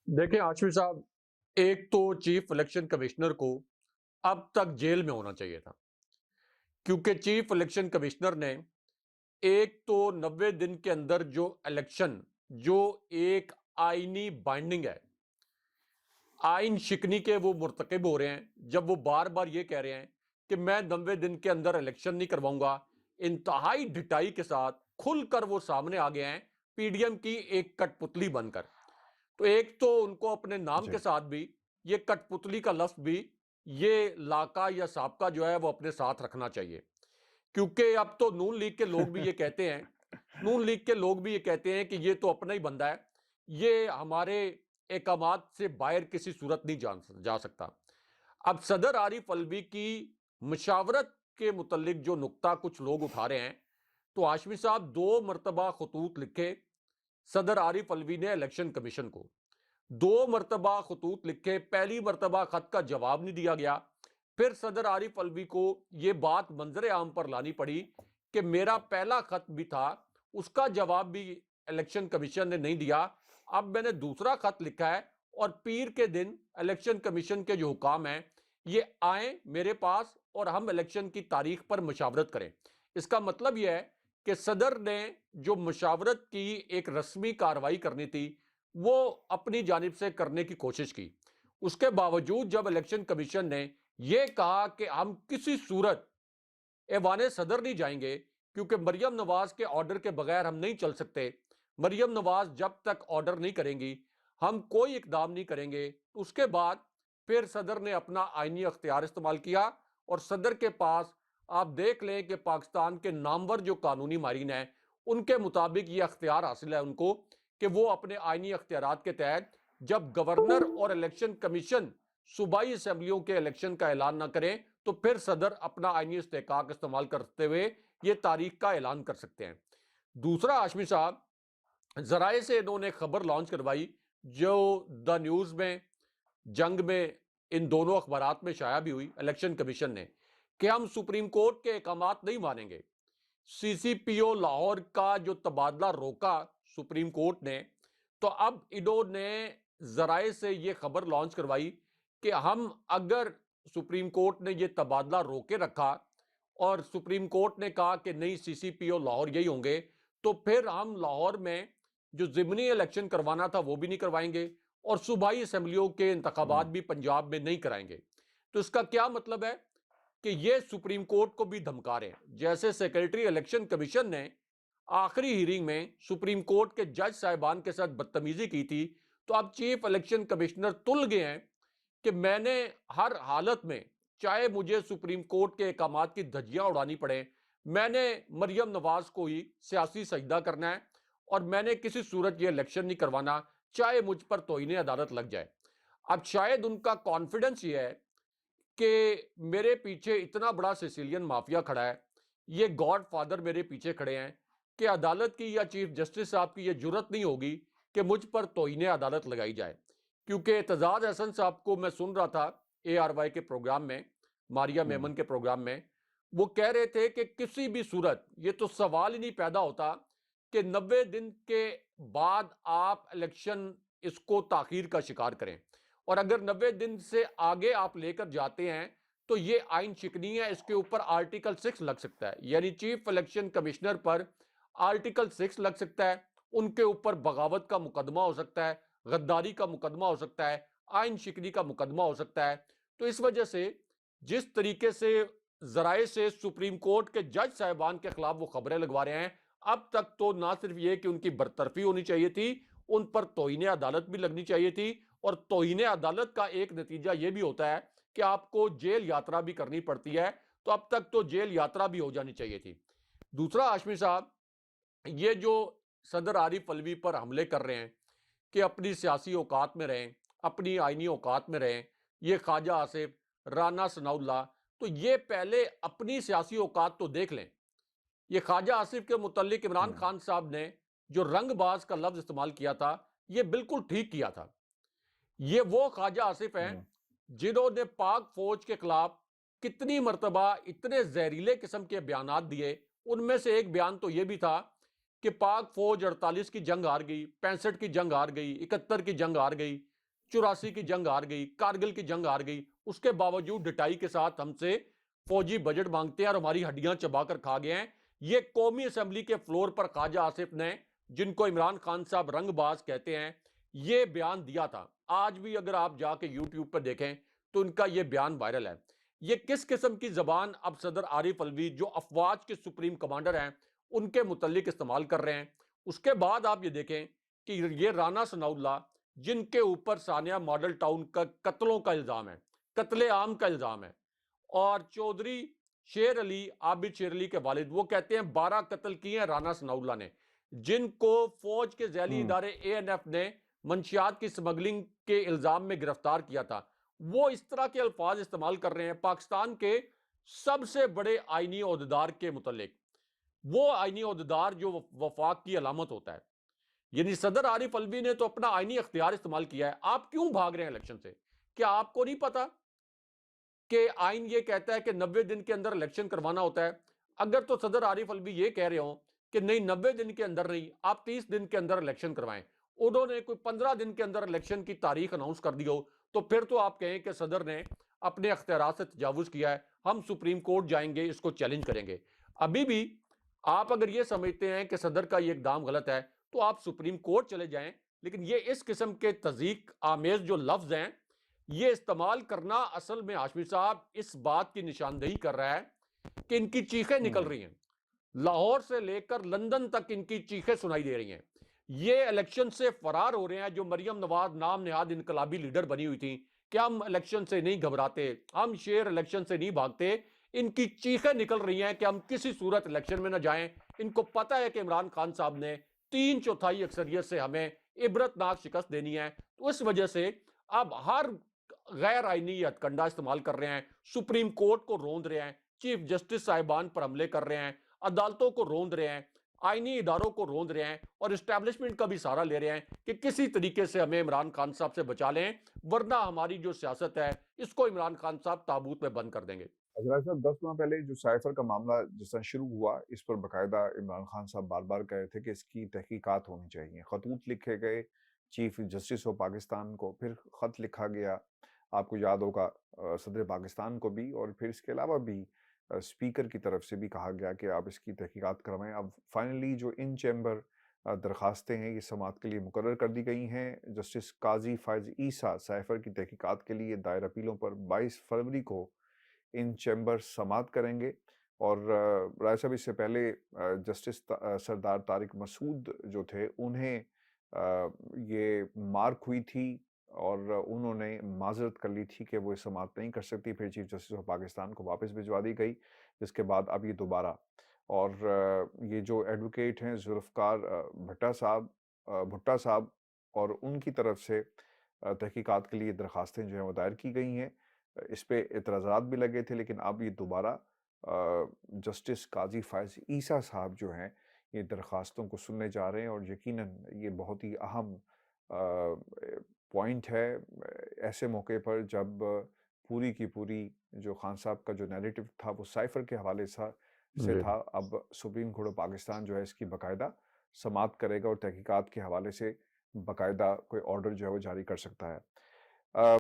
देखिए आशवी साहब, एक तो चीफ इलेक्शन कमिश्नर को अब तक जेल में होना चाहिए था, क्योंकि चीफ इलेक्शन कमिश्नर ने एक तो 90 दिन के अंदर जो इलेक्शन, जो एक आईनी बाइंडिंग है, आइन शिकनी के वो मुर्तकिब हो रहे हैं जब वो बार बार ये कह रहे हैं कि मैं 90 दिन के अंदर इलेक्शन नहीं करवाऊंगा। इंतहाई ढिठाई के साथ खुलकर वो सामने आ गए हैं, पीडीएम की एक कठपुतली बनकर। तो एक तो उनको अपने नाम के जी, साथ भी ये कठपुतली का लफ्ज भी, ये लाका या साबका जो है वो अपने साथ रखना चाहिए, क्योंकि अब तो नून लीग के लोग भी ये कहते हैं, नून लीग के लोग भी ये कहते हैं कि ये तो अपना ही बंदा है, ये हमारे एकामात से बाहर किसी सूरत नहीं जा सकता। अब सदर आरिफ अलवी की मशावरत के मुतल्लिक जो नुक्ता कुछ लोग उठा रहे हैं, तो हाशमी साहब 2 मरतबा खतूत लिखे सदर आरिफ अलवी ने इलेक्शन कमीशन को, 2 मरतबा खतूत लिखे, पहली मरतबा खत का जवाब नहीं दिया गया। फिर सदर आरिफ अलवी को यह बात मंजर आम पर लानी पड़ी कि मेरा पहला खत भी था, उसका जवाब भी इलेक्शन कमीशन ने नहीं दिया। अब मैंने दूसरा खत लिखा है और पीर के दिन इलेक्शन कमीशन के जो हुकाम हैं ये आए मेरे पास और हम इलेक्शन की तारीख पर मशावरत करें। इसका मतलब यह है कि सदर ने जो मशावरत की एक रस्मी कार्रवाई करनी थी वो अपनी जानिब से करने की कोशिश की। उसके बावजूद जब इलेक्शन कमीशन ने यह कहा कि हम किसी सूरत ऐवान सदर नहीं जाएंगे, क्योंकि मरियम नवाज के ऑर्डर के बगैर हम नहीं चल सकते, मरियम नवाज जब तक ऑर्डर नहीं करेंगी हम कोई इकदाम नहीं करेंगे। उसके बाद फिर सदर ने अपना आईनी अख्तियार इस्तेमाल किया और सदर के पास, आप देख लें कि पाकिस्तान के नामवर जो कानूनी मारीन हैं उनके मुताबिक ये अख्तियार हासिल है उनको कि वो अपने आईनी अख्तियारात के तहत जब गवर्नर और इलेक्शन कमीशन सूबाई असम्बलियों के इलेक्शन का ऐलान ना करें तो फिर सदर अपना आईनी इस्तेकाक इस्तेमाल करते हुए ये तारीख का ऐलान कर सकते हैं। दूसरा हाशमी साहब, जराए से इन्होंने खबर लॉन्च करवाई जो द न्यूज में, जंग में, इन दोनों अखबारात में शाया भी हुई इलेक्शन कमीशन ने, कि हम सुप्रीम कोर्ट के अहकामात नहीं मानेंगे। सीसीपीओ लाहौर का जो तबादला रोका सुप्रीम कोर्ट ने, तो अब इन्होंने जराए से ये खबर लॉन्च करवाई कि हम अगर सुप्रीम कोर्ट ने ये तबादला रोके रखा और सुप्रीम कोर्ट ने कहा कि नहीं सीसीपीओ लाहौर यही होंगे, तो फिर हम लाहौर में जो जिमनी इलेक्शन करवाना था वो भी नहीं करवाएंगे और सूबाई असम्बलियों के इंतखाबात हुँ, भी पंजाब में नहीं कराएंगे। तो इसका क्या मतलब है कि ये सुप्रीम कोर्ट को भी धमका रहे हैं। जैसे सेक्रेटरी इलेक्शन कमीशन ने आखिरी हियरिंग में सुप्रीम कोर्ट के जज साहिबान के साथ बदतमीजी की थी, तो अब चीफ इलेक्शन कमिश्नर तुल गए हैं कि मैंने हर हालत में, चाहे मुझे सुप्रीम कोर्ट के अहकामात की धज्जियां उड़ानी पड़े, मैंने मरियम नवाज को ही सियासी सजदा करना है और मैंने किसी सूरत ये इलेक्शन नहीं करवाना, चाहे मुझ पर तौहीन अदालत लग जाए। अब शायद उनका कॉन्फिडेंस ये है कि मेरे पीछे इतना बड़ा सिसिलियन माफिया खड़ा है, ये गॉड फादर मेरे पीछे खड़े हैं, कि अदालत की या चीफ जस्टिस साहब की ये जुर्रत नहीं होगी कि मुझ पर तौहीन अदालत लगाई जाए। क्योंकि एतजाज हसन साहब को मैं सुन रहा था ARY के प्रोग्राम में, मारिया हुँ, मेमन के प्रोग्राम में, वो कह रहे थे कि किसी भी सूरत ये तो सवाल ही नहीं पैदा होता कि 90 दिन के बाद आप इलेक्शन इसको ताखीर का शिकार करें, और अगर 90 दिन से आगे आप लेकर जाते हैं तो ये आइन शिकनी है, इसके ऊपर आर्टिकल 6 लग सकता है, यानी चीफ इलेक्शन कमिश्नर पर आर्टिकल 6 लग सकता है, उनके ऊपर बगावत का मुकदमा हो सकता है, गद्दारी का मुकदमा हो सकता है, आइन शिकनी का मुकदमा हो सकता है। तो इस वजह से जिस तरीके से जराए से सुप्रीम कोर्ट के जज साहिबान के खिलाफ वो खबरें लगवा रहे हैं, अब तक तो ना सिर्फ ये कि उनकी बरतरफी होनी चाहिए थी, उन पर तौहीन अदालत भी लगनी चाहिए थी, और तौहीन अदालत का एक नतीजा ये भी होता है कि आपको जेल यात्रा भी करनी पड़ती है, तो अब तक तो जेल यात्रा भी हो जानी चाहिए थी। दूसरा हाशमी साहब, ये जो सदर आरिफ अलवी पर हमले कर रहे हैं कि अपनी सियासी औकात में रहें, अपनी आईनी औकात में रहें, ये ख्वाजा आसिफ, राना सनाउल्लाह, तो ये पहले अपनी सियासी औकात तो देख लें। ये ख्वाजा आसिफ के मुतल्लिक इमरान हुँ, खान साहब ने जो रंगबाज का लफ्ज इस्तेमाल किया था, ये बिल्कुल ठीक किया था। ये वो ख्वाजा आसिफ हैं हुँ, जिन्होंने पाक फौज के खिलाफ कितनी मरतबा इतने जहरीले किस्म के बयानात दिए। उनमें से एक बयान तो ये भी था कि पाक फौज 48 की जंग हार गई, 65 की जंग हार गई, 71 की जंग हार गई, 84 की जंग हार गई, कारगिल की जंग हार गई, उसके बावजूद डटाई के साथ हमसे फौजी बजट मांगते हैं और हमारी हड्डियां चबाकर खा गए हैं। ये कौमी असेंबली के फ्लोर पर ख्वाजा आसिफ ने, जिनको इमरान खान साहब रंगबाज कहते हैं, ये बयान दिया था। आज भी अगर आप जाके यूट्यूब पर देखें तो उनका ये बयान वायरल है। ये किस किस्म की जबान अब सदर आरिफ अलवी, जो अफवाज के सुप्रीम कमांडर हैं, उनके मुतल्लिक इस्तेमाल कर रहे हैं। उसके बाद आप ये देखें कि ये राना सनाउल्लाह, जिनके ऊपर सानिया मॉडल टाउन का कत्लों का इल्जाम है, कत्ले आम का इल्जाम है, और चौधरी शेर अली, आबिद शेर अली के वालिद, वो कहते हैं 12 कत्ल किए हैं राना सनाउल्लाह ने, जिनको फौज के जैली हम्म। इदारे एएनएफ ने मंशियात की स्मगलिंग के इल्जाम में गिरफ्तार किया था। वो इस तरह के अल्फाज इस्तेमाल कर रहे हैं पाकिस्तान के सबसे बड़े आईनी ओहदेदार के मुतल्लिक, वो आईनी ओहदेदार जो वफाक की अलामत होता है। यानी सदर आरिफ अलवी ने तो अपना आईनी अख्तियार इस्तेमाल किया है। आप क्यों भाग रहे हैं इलेक्शन से? क्या आपको नहीं पता कि आइन ये कहता है कि 90 दिन के अंदर इलेक्शन करवाना होता है? अगर तो सदर आरिफ अलवी ये कह रहे हो कि नहीं, 90 दिन के अंदर नहीं, आप 30 दिन के अंदर इलेक्शन करवाएं, उन्होंने कोई 15 दिन के अंदर इलेक्शन की तारीख अनाउंस कर दी हो, तो फिर तो आप कहें कि सदर ने अपने अख्तियारात से तजावुज किया है, हम सुप्रीम कोर्ट जाएंगे, इसको चैलेंज करेंगे। अभी भी आप अगर ये समझते हैं कि सदर का ये इकदाम गलत है, तो आप सुप्रीम कोर्ट चले जाएं। लेकिन ये इस किस्म के तज़ीक आमेज जो लफ्ज हैं, ये इस्तेमाल करना असल में हाशमी साहब इस बात की निशानदेही कर रहा है कि इनकी चीखें निकल रही हैं। लाहौर से लेकर लंदन तक इनकी चीखें सुनाई दे रही हैं। ये इलेक्शन से फरार हो रहे हैं। जो मरियम नवाज नाम नेहाद इनकलाबी लीडर बनी हुई थी कि हम इलेक्शन से नहीं घबराते, हम शेर इलेक्शन से नहीं भागते, इनकी चीखें निकल रही हैं कि हम किसी सूरत इलेक्शन में ना जाएं। इनको पता है कि इमरान खान साहब ने 3/4 अक्सरियत से हमें इबरतनाक शिकस्त देनी है। तो इस वजह से अब हर गैर आईनी हथकंडा इस्तेमाल कर रहे हैं, सुप्रीम कोर्ट को रोंद रहे हैं, चीफ जस्टिस साहिबान पर हमले कर रहे हैं, अदालतों को रोंद रहे हैं, आईनी इदारों को रोंद रहे हैं, और इस्टेब्लिशमेंट का भी सहारा ले रहे हैं कि किसी तरीके से हमें इमरान खान साहब से बचा लें, वरना हमारी जो सियासत है इसको इमरान खान साहब ताबूत में बंद कर देंगे। अजरा साहब, 10 माह पहले जो साइफर का मामला जिस तरह शुरू हुआ, इस पर बाकायदा इमरान खान साहब बार बार कह रहे थे कि इसकी तहकीकात होनी चाहिए। खतूत लिखे गए चीफ जस्टिस ऑफ पाकिस्तान को, फिर खत लिखा गया, आपको याद होगा, सदर पाकिस्तान को भी, और फिर इसके अलावा भी स्पीकर की तरफ से भी कहा गया कि आप इसकी तहकीकात करवाएं। अब फाइनली जो इन चैम्बर दरखास्तें हैं ये समाअत के लिए मुकर्रर कर दी गई हैं। जस्टिस काजी फायज ईसा साइफर की तहकीकात के लिए दायर अपीलों पर 22 फरवरी को इन चैम्बर समाअत करेंगे। और राय साहब, इससे पहले जस्टिस सरदार तारिक मसूद जो थे, उन्हें ये मार्क हुई थी और उन्होंने माजरत कर ली थी कि वो समाअत नहीं कर सकती। फिर चीफ जस्टिस ऑफ पाकिस्तान को वापस भिजवा दी गई, जिसके बाद अब ये दोबारा। और ये जो एडवोकेट हैं जुल्फ़कार भुट्टा साहब, और उनकी तरफ से तहकीकात के लिए दरखास्तें जो हैं वो दायर की गई हैं। इस पे एतराज़ात भी लगे थे, लेकिन अब ये दोबारा जस्टिस काजी फायज ईसा साहब जो हैं ये दरखास्तों को सुनने जा रहे हैं। और यकीनन ये बहुत ही अहम पॉइंट है ऐसे मौके पर जब पूरी की पूरी जो खान साहब का जो नैरेटिव था वो साइफर के हवाले से जी। था। अब सुप्रीम कोर्ट ऑफ पाकिस्तान जो है इसकी बाकायदा समाअत करेगा और तहकीकात के हवाले से बाकायदा कोई ऑर्डर जो है वो जारी कर सकता है।